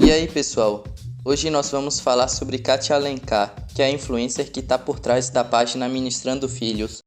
E aí pessoal, hoje nós vamos falar sobre Kátia Alencar, que é a influencer que está por trás da página Ministrando Filhos.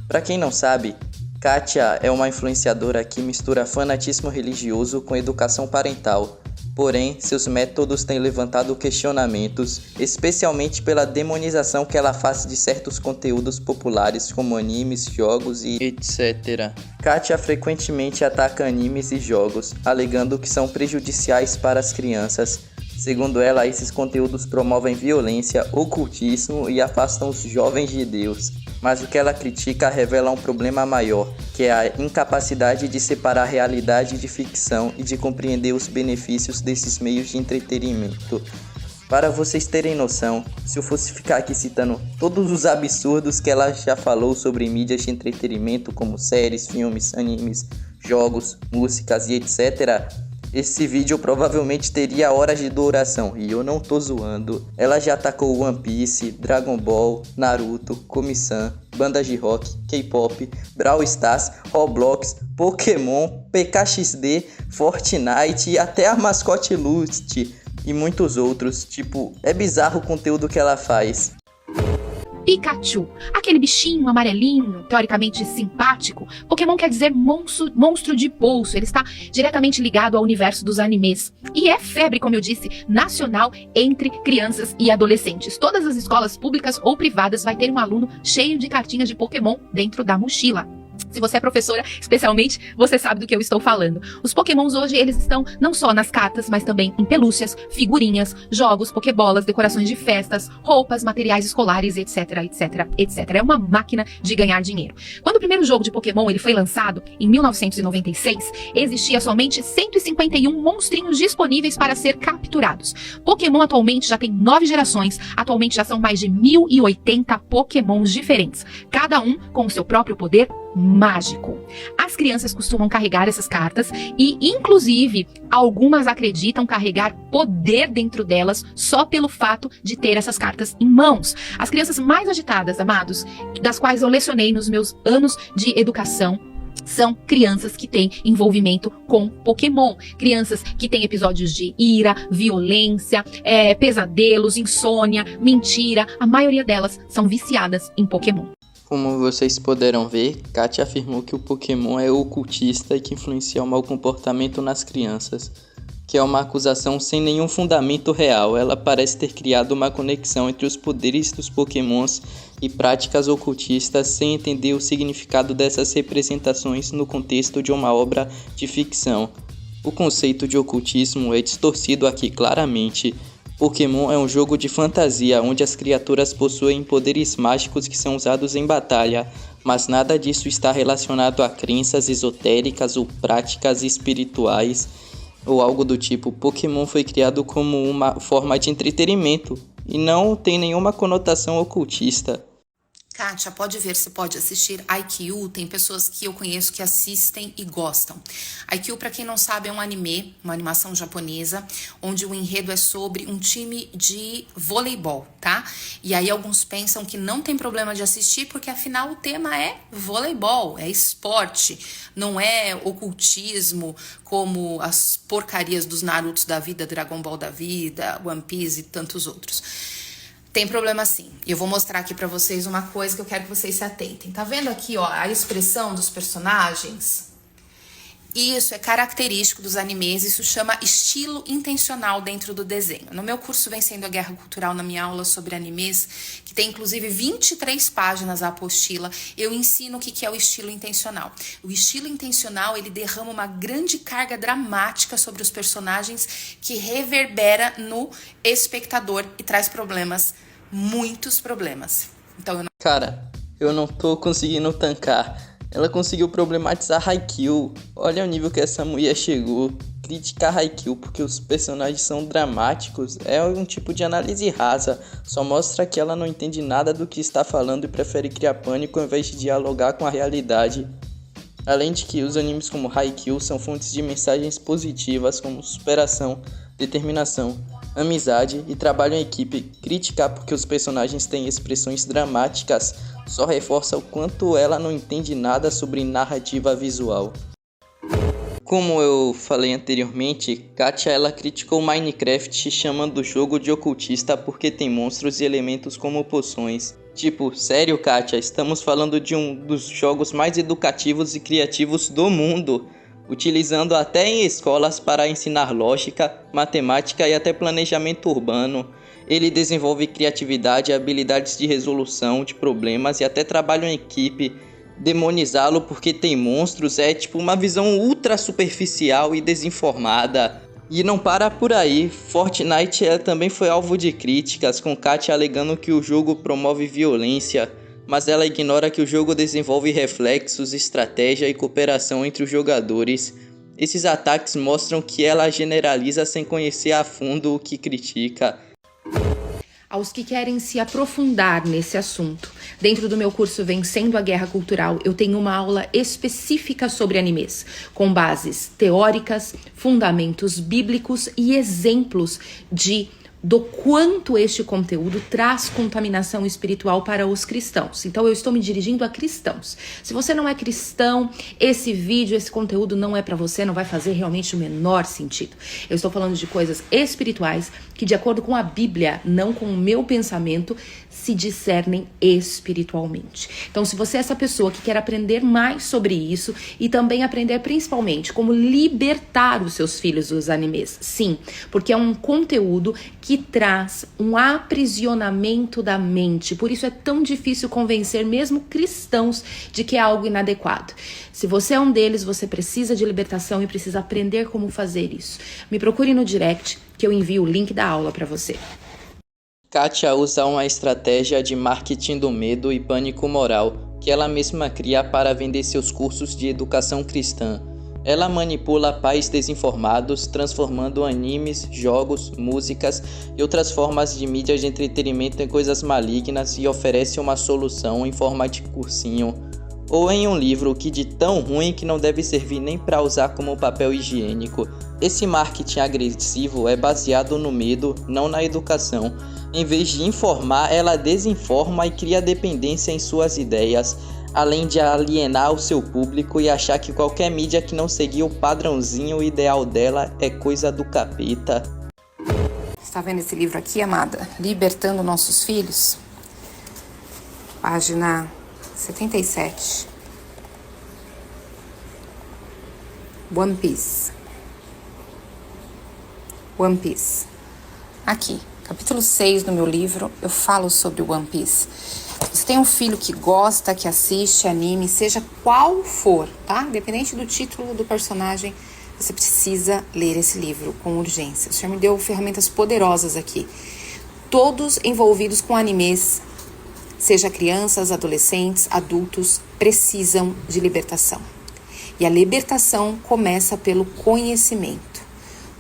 Para quem não sabe, Kátia é uma influenciadora que mistura fanatismo religioso com educação parental. Porém, seus métodos têm levantado questionamentos, especialmente pela demonização que ela faz de certos conteúdos populares como animes, jogos e etc. Kátia frequentemente ataca animes e jogos, alegando que são prejudiciais para as crianças. Segundo ela, esses conteúdos promovem violência, ocultismo e afastam os jovens de Deus. Mas o que ela critica revela um problema maior, que é a incapacidade de separar realidade de ficção e de compreender os benefícios desses meios de entretenimento. Para vocês terem noção, se eu fosse ficar aqui citando todos os absurdos que ela já falou sobre mídias de entretenimento como séries, filmes, animes, jogos, músicas e etc., esse vídeo provavelmente teria horas de duração, e eu não tô zoando. Ela já atacou One Piece, Dragon Ball, Naruto, Komi-san, bandas de rock, K-pop, Brawl Stars, Roblox, Pokémon, PKXD, Fortnite e até a mascote Lust e muitos outros. Tipo, é bizarro o conteúdo que ela faz. Pikachu, aquele bichinho amarelinho, teoricamente simpático. Pokémon quer dizer monstro de bolso, ele está diretamente ligado ao universo dos animes. E é febre, como eu disse, nacional entre crianças e adolescentes. Todas as escolas públicas ou privadas vai ter um aluno cheio de cartinhas de Pokémon dentro da mochila. Se você é professora, especialmente, você sabe do que eu estou falando. Os Pokémons hoje, eles estão não só nas cartas, mas também em pelúcias, figurinhas, jogos, pokébolas, decorações de festas, roupas, materiais escolares, etc, etc, etc. É uma máquina de ganhar dinheiro. Quando o primeiro jogo de Pokémon ele foi lançado, em 1996, existia somente 151 monstrinhos disponíveis para ser capturados. Pokémon atualmente já tem 9 gerações, atualmente já são mais de 1080 Pokémons diferentes, cada um com o seu próprio poder mágico. As crianças costumam carregar essas cartas e, inclusive, algumas acreditam carregar poder dentro delas só pelo fato de ter essas cartas em mãos. As crianças mais agitadas, amados, das quais eu lecionei nos meus anos de educação, são crianças que têm envolvimento com Pokémon. Crianças que têm episódios de ira, violência, pesadelos, insônia, mentira. A maioria delas são viciadas em Pokémon. Como vocês puderam ver, Kátia afirmou que o Pokémon é ocultista e que influencia o mau comportamento nas crianças, que é uma acusação sem nenhum fundamento real. Ela parece ter criado uma conexão entre os poderes dos Pokémons e práticas ocultistas sem entender o significado dessas representações no contexto de uma obra de ficção. O conceito de ocultismo é distorcido aqui claramente. Pokémon é um jogo de fantasia onde as criaturas possuem poderes mágicos que são usados em batalha, mas nada disso está relacionado a crenças esotéricas ou práticas espirituais ou algo do tipo. Pokémon foi criado como uma forma de entretenimento e não tem nenhuma conotação ocultista. Kátia, pode ver, você pode assistir Haikyuu, tem pessoas que eu conheço que assistem e gostam. Haikyuu, para quem não sabe, é um anime, uma animação japonesa, onde o enredo é sobre um time de voleibol, tá? E aí alguns pensam que não tem problema de assistir, porque afinal o tema é voleibol, é esporte, não é ocultismo, como as porcarias dos Narutos da vida, Dragon Ball da vida, One Piece e tantos outros. Tem problema sim. Eu vou mostrar aqui pra vocês uma coisa que eu quero que vocês se atentem. Tá vendo aqui, ó, a expressão dos personagens? Isso é característico dos animes, isso chama estilo intencional dentro do desenho. No meu curso Vencendo a Guerra Cultural, na minha aula sobre animes, que tem inclusive 23 páginas a apostila, eu ensino o que é o estilo intencional. O estilo intencional, ele derrama uma grande carga dramática sobre os personagens que reverbera no espectador e traz problemas, muitos problemas. Então, Cara, eu não tô conseguindo tancar. Ela conseguiu problematizar Haikyuu. Olha o nível que essa mulher chegou. Criticar Haikyuu porque os personagens são dramáticos é um tipo de análise rasa. Só mostra que ela não entende nada do que está falando e prefere criar pânico ao invés de dialogar com a realidade. Além de que os animes como Haikyuu são fontes de mensagens positivas como superação, determinação, amizade e trabalho em equipe. Criticar porque os personagens têm expressões dramáticas só reforça o quanto ela não entende nada sobre narrativa visual. Como eu falei anteriormente, Katia ela criticou Minecraft chamando o jogo de ocultista porque tem monstros e elementos como poções. Tipo, sério Katia, estamos falando de um dos jogos mais educativos e criativos do mundo, utilizando até em escolas para ensinar lógica, matemática e até planejamento urbano. Ele desenvolve criatividade, habilidades de resolução de problemas e até trabalho em equipe. Demonizá-lo porque tem monstros é tipo uma visão ultra superficial e desinformada. E não para por aí, Fortnite também foi alvo de críticas, com Katia alegando que o jogo promove violência, mas ela ignora que o jogo desenvolve reflexos, estratégia e cooperação entre os jogadores. Esses ataques mostram que ela generaliza sem conhecer a fundo o que critica. Aos que querem se aprofundar nesse assunto, dentro do meu curso Vencendo a Guerra Cultural, eu tenho uma aula específica sobre animes, com bases teóricas, fundamentos bíblicos e exemplos do quanto este conteúdo traz contaminação espiritual para os cristãos. Então eu estou me dirigindo a cristãos. Se você não é cristão, esse vídeo, esse conteúdo não é para você, não vai fazer realmente o menor sentido. Eu estou falando de coisas espirituais que, de acordo com a Bíblia, não com o meu pensamento, se discernem espiritualmente. Então, se você é essa pessoa que quer aprender mais sobre isso e também aprender principalmente como libertar os seus filhos dos animes, sim, porque é um conteúdo que traz um aprisionamento da mente, por isso é tão difícil convencer mesmo cristãos de que é algo inadequado. Se você é um deles, você precisa de libertação e precisa aprender como fazer isso. Me procure no direct que eu envio o link da aula para você. Katia usa uma estratégia de marketing do medo e pânico moral que ela mesma cria para vender seus cursos de educação cristã. Ela manipula pais desinformados, transformando animes, jogos, músicas e outras formas de mídia de entretenimento em coisas malignas e oferece uma solução em forma de cursinho ou em um livro que de tão ruim que não deve servir nem para usar como papel higiênico. Esse marketing agressivo é baseado no medo, não na educação. Em vez de informar, ela desinforma e cria dependência em suas ideias, além de alienar o seu público e achar que qualquer mídia que não seguir o padrãozinho ideal dela é coisa do capeta. Está vendo esse livro aqui, amada? Libertando Nossos Filhos? Página 77. One Piece. One Piece. Aqui. Capítulo 6 do meu livro, eu falo sobre o One Piece. Você tem um filho que gosta, que assiste anime, seja qual for, tá? Independente do título do personagem, você precisa ler esse livro com urgência. O senhor me deu ferramentas poderosas aqui. Todos envolvidos com animes, seja crianças, adolescentes, adultos, precisam de libertação. E a libertação começa pelo conhecimento.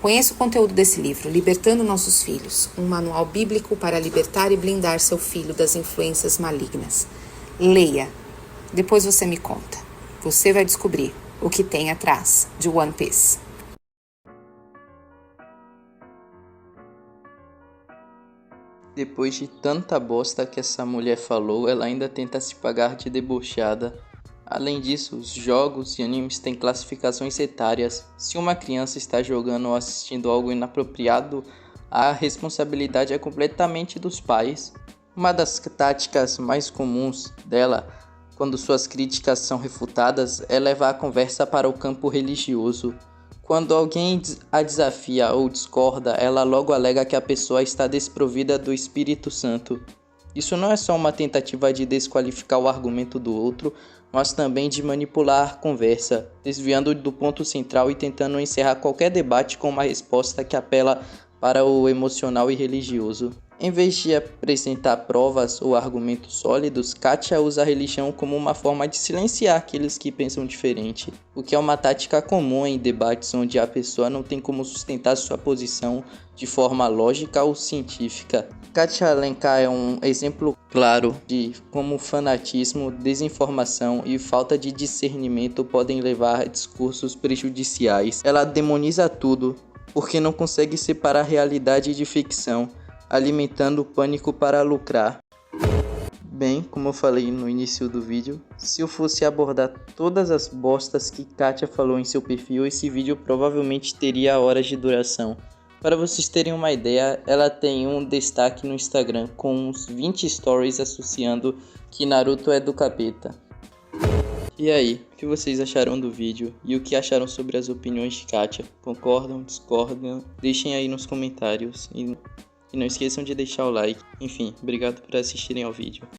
Conheça o conteúdo desse livro, Libertando Nossos Filhos, um manual bíblico para libertar e blindar seu filho das influências malignas. Leia, depois você me conta. Você vai descobrir o que tem atrás de One Piece. Depois de tanta bosta que essa mulher falou, ela ainda tenta se pagar de debochada. Além disso, os jogos e animes têm classificações etárias. Se uma criança está jogando ou assistindo algo inapropriado, a responsabilidade é completamente dos pais. Uma das táticas mais comuns dela, quando suas críticas são refutadas, é levar a conversa para o campo religioso. Quando alguém a desafia ou discorda, ela logo alega que a pessoa está desprovida do Espírito Santo. Isso não é só uma tentativa de desqualificar o argumento do outro, mas também de manipular a conversa, desviando do ponto central e tentando encerrar qualquer debate com uma resposta que apela para o emocional e religioso. Em vez de apresentar provas ou argumentos sólidos, Katia usa a religião como uma forma de silenciar aqueles que pensam diferente, o que é uma tática comum em debates onde a pessoa não tem como sustentar sua posição de forma lógica ou científica. Katia Alencar é um exemplo claro de como fanatismo, desinformação e falta de discernimento podem levar a discursos prejudiciais. Ela demoniza tudo, porque não consegue separar realidade de ficção, alimentando o pânico para lucrar. Bem, como eu falei no início do vídeo, se eu fosse abordar todas as bostas que Kátia falou em seu perfil, esse vídeo provavelmente teria horas de duração. Para vocês terem uma ideia, ela tem um destaque no Instagram com uns 20 stories associando que Naruto é do capeta. E aí, o que vocês acharam do vídeo e o que acharam sobre as opiniões de Kátia? Concordam, discordam? Deixem aí nos comentários e não esqueçam de deixar o like. Enfim, obrigado por assistirem ao vídeo.